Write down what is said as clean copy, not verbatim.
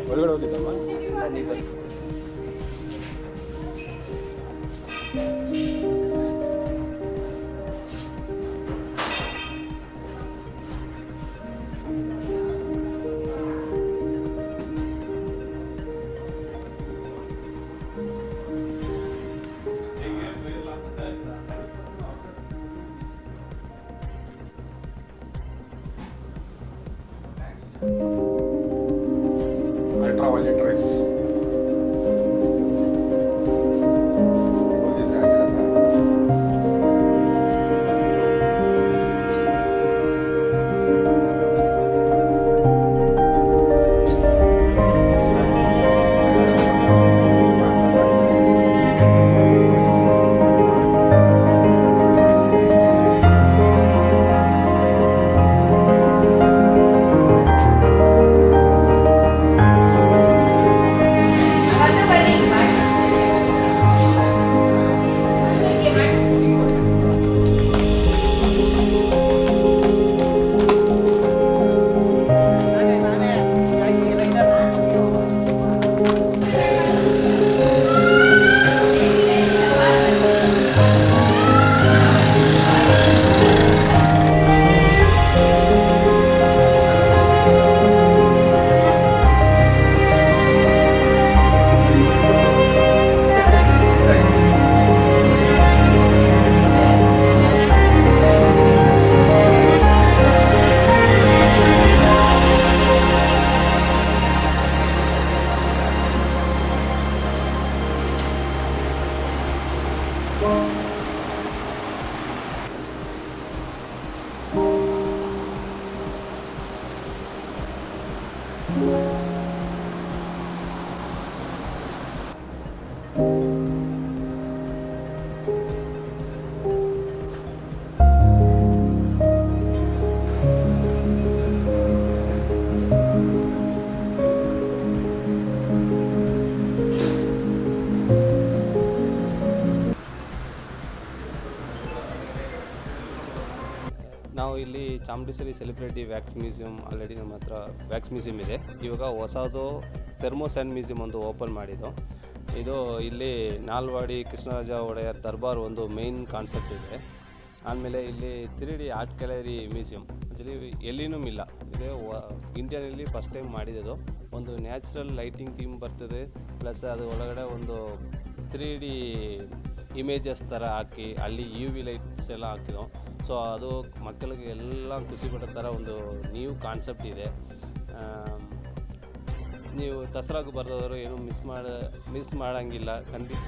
ಒಳಗಡೆ ಹೋಗಿದ್ದಮ್ಮ. Ultraviolet rays. ನಾವು ಇಲ್ಲಿ Chamundeshwari celebrity wax museum already ನಮ್ಮ ಹತ್ರ ವ್ಯಾಕ್ಸ್ ಮ್ಯೂಸಿಯಂ ಇದೆ. ಇವಾಗ ಹೊಸದು ಥರ್ಮೋ ಸ್ಯಾಂಡ್ ಮ್ಯೂಸಿಯಂ ಒಂದು ಓಪನ್ ಮಾಡಿದ್ದು. ಇದು ಇಲ್ಲಿ ನಾಲ್ವಾಡಿ ಕೃಷ್ಣರಾಜ ಒಡೆಯರ್ ದರ್ಬಾರ್ ಒಂದು ಮೇನ್ ಕಾನ್ಸೆಪ್ಟ್ ಇದೆ. ಆಮೇಲೆ ಇಲ್ಲಿ 3D art gallery museum actually ಎಲ್ಲಿನೂ ಇಲ್ಲ, ಇದೆ ಇಂಡಿಯಾದಲ್ಲಿ ಫಸ್ಟ್ ಟೈಮ್ ಮಾಡಿದ್ದು. ಒಂದು ನ್ಯಾಚುರಲ್ ಲೈಟಿಂಗ್ ಥೀಮ್ ಬರ್ತದೆ, ಪ್ಲಸ್ ಅದು ಒಳಗಡೆ ಒಂದು 3D ಇಮೇಜಸ್ ಥರ ಹಾಕಿ ಅಲ್ಲಿ UV ಲೈಟ್ಸ್ ಎಲ್ಲ ಹಾಕಿದೋ. ಸೊ ಅದು ಮಕ್ಕಳಿಗೆ ಎಲ್ಲ ಖುಷಿ ಪಡೋ ಥರ ಒಂದು ನ್ಯೂ ಕಾನ್ಸೆಪ್ಟ್ ಇದೆ. ನೀವು ದಸರಾಗೂ ಬರೆದವರು ಏನು ಮಿಸ್ ಮಾಡೋಂಗಿಲ್ಲ ಖಂಡಿತ.